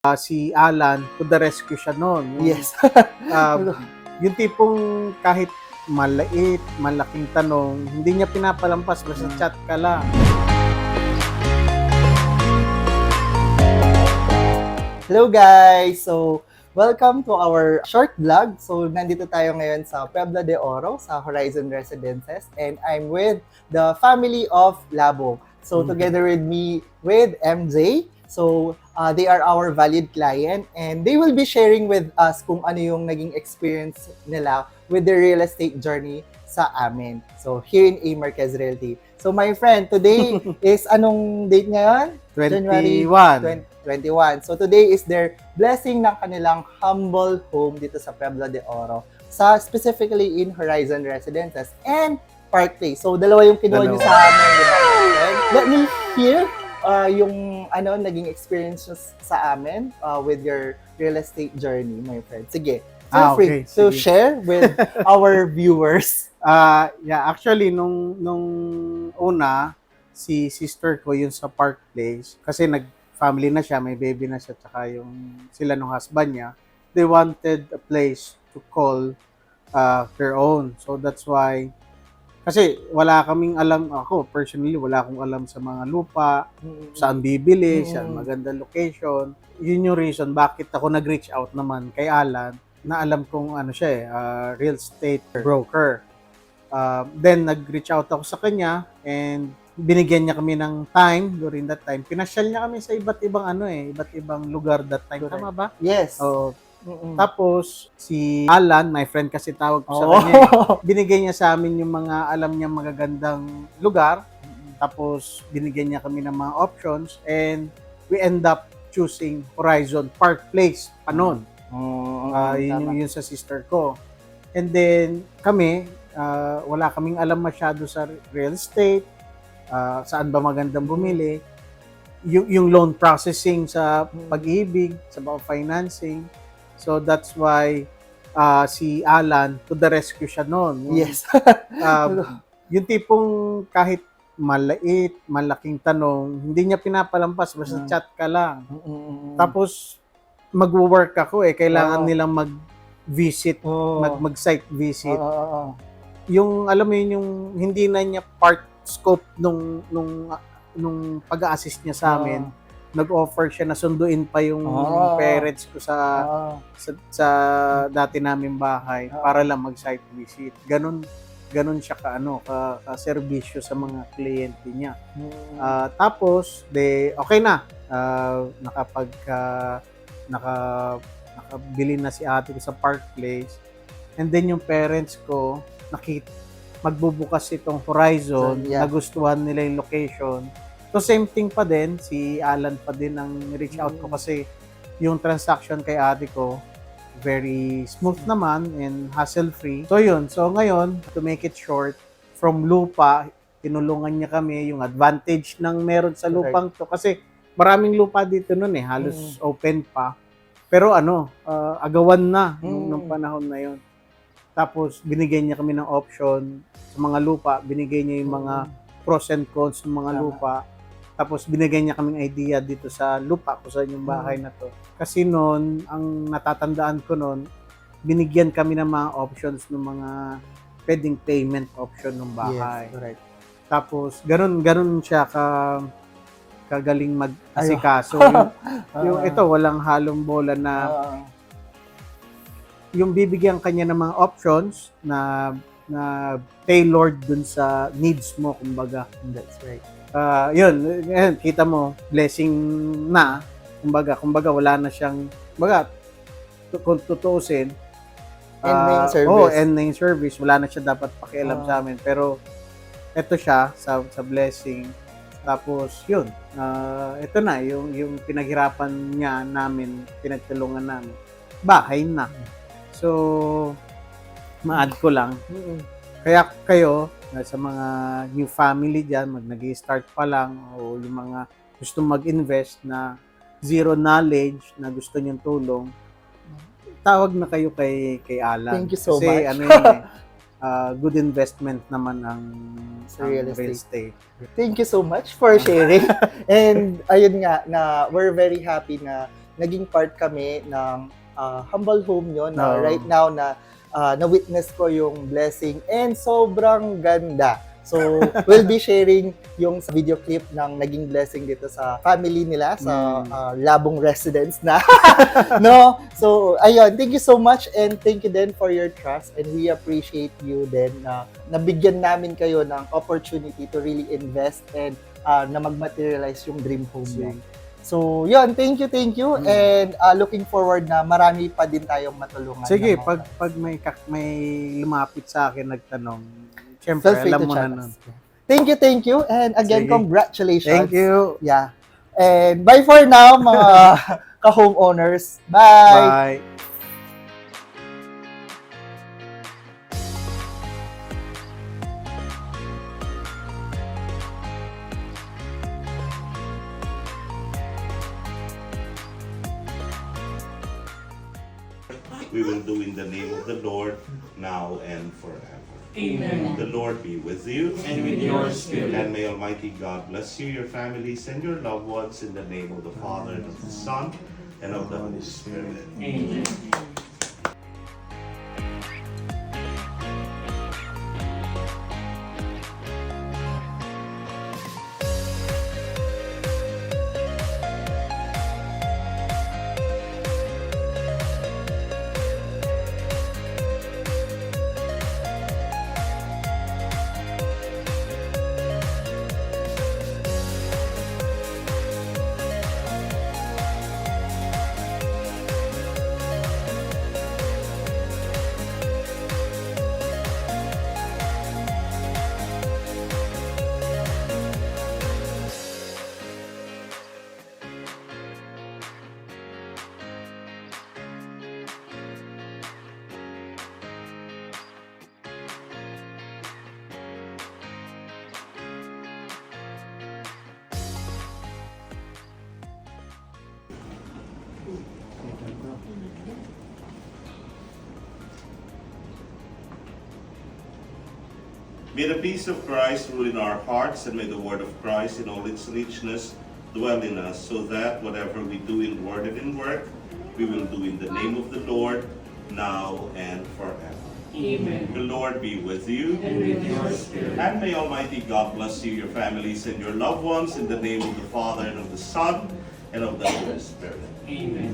Si Alan to the rescue siya noon. Yes. Yung tipong kahit maliit, malaking tanong, hindi niya pinapalampas, basta chat ka lang. Hello guys! So, welcome to our short vlog. So, nandito tayo ngayon sa Puebla de Oro, sa Horizon Residences. And I'm with the family of Labo. So, together with me, with MJ. So, they are our valued client. And they will be sharing with us kung ano yung naging experience nila with their real estate journey sa amin. So, here in A. Marquez Realty. So, my friend, today is anong date ngayon? 21. 21. So today is their blessing ng kanilang humble home dito sa Puebla de Oro. Specifically in Horizon Residences and Park Place. So dalawa yung kinuha nyo sa amin. Diba? Let me hear yung naging experiences sa amin with your real estate journey, my friend. Sige. Feel free to share with our viewers. Actually, nung una, si sister ko yun sa Park Place, kasi family na siya, may baby na siya, tsaka yung sila nung husband niya, they wanted a place to call their own. So that's why, kasi wala kaming alam, ako personally, wala akong alam sa mga lupa, saan bibili, saan maganda location. Yun yung reason bakit ako nag-reach out naman kay Alan, na alam kong ano siya real estate broker. Then nag-reach out ako sa kanya and binigyan niya kami ng time during that time. Pinasyal niya kami sa iba't ibang iba't ibang lugar that time. Tama ba? Yes. Tapos si Alan, my friend kasi tawag ko sa kanya. Binigay niya sa amin yung mga alam niya magagandang lugar. Tapos binigyan niya kami ng mga options and we end up choosing Horizon Park Place pa noon. Yun sa sister ko. And then kami, wala kaming alam masyado sa real estate. Saan ba magandang bumili, yung loan processing sa pag-ibig, sa financing. So that's why si Alan to the rescue siya noon. Yes. Yung tipong kahit maliit, malaking tanong, hindi niya pinapalampas, basta chat ka lang. Tapos mag-work ako kailangan nilang mag-visit, mag-site visit. Yung alam mo yun, yung hindi na niya part scope nung pag-a-assist niya sa amin, nag-offer siya na sunduin pa yung parents ko sa dati naming bahay para lang mag-site visit. Ganun siya ka serbisyo sa mga kliyente niya. Tapos okay na. Nakabili na si ate ko sa Park Place. And then yung parents ko magbubukas itong Horizon, nagustuhan nila yung location. So same thing pa din, si Alan pa din ang reach out ko kasi yung transaction kay ate ko, very smooth naman and hassle-free. So yun, so ngayon, to make it short, from lupa, tinulungan niya kami yung advantage ng meron sa lupang to. Kasi maraming lupa dito nun halos open pa. Pero agawan na nung panahon na yun. Tapos, binigyan niya kami ng option sa mga lupa. Binigay niya yung mga pros and cons ng mga lupa. Tapos, binigyan niya kaming idea dito sa lupa kung saan yung bahay na to. Kasi noon, ang natatandaan ko noon, binigyan kami ng mga options ng mga pwedeng payment option ng bahay. Yes, correct. Tapos, ganun siya kagaling mag-asikaso. Yung ito, walang halong bola na yung bibigyan kanya ng mga options na tailored dun sa needs mo, kumbaga. That's right. Yun, kita mo, blessing na, kumbaga wala na siyang, kung tutuusin, end na yung service, wala na siya dapat pakialam sa amin. Pero, eto siya, sa blessing. Tapos, yun, ito na, yung pinaghirapan niya namin, pinagtulungan namin, bahay na. So, ma-add ko lang. Kaya kayo, sa mga new family dyan, nag-start pa lang, o yung mga gusto mag-invest na zero knowledge, na gusto niyong tulong, tawag na kayo kay Alan. Thank you so much. Kasi good investment naman ang real estate. Thank you so much for sharing. And ayun nga, we're very happy na naging part kami ng humble home nyo na Oo. right now na-witness ko yung blessing and sobrang ganda. So, we'll be sharing yung video clip ng naging blessing dito sa family nila, sa Labong residence na. No? So, ayun, thank you so much and thank you din for your trust and we appreciate you din na nabigyan namin kayo ng opportunity to really invest and na mag-materialize yung dream home nyo. So, yun, thank you and looking forward na marami pa din tayong matulungan. Sige, ng mga- pag may lumapit sa akin nagtanong, Feel syempre free alam to mo chat na us. nun. Thank you and again Sige. congratulations. Thank you. Yeah. And bye for now mga ka-homeowners. Bye. Bye. We will do in the name of the Lord, now and forever. Amen. The Lord be with you. And with your spirit. And may Almighty God bless you, your families, and your loved ones in the name of the Father, and of the Son, and of the Holy Spirit. Amen. May the peace of Christ rule in our hearts, and may the word of Christ in all its richness dwell in us, so that whatever we do in word and in work, we will do in the name of the Lord, now and forever. Amen. The Lord be with you. And with your spirit. And may Almighty God bless you, your families, and your loved ones in the name of the Father, and of the Son, and of the Holy Spirit. Amen.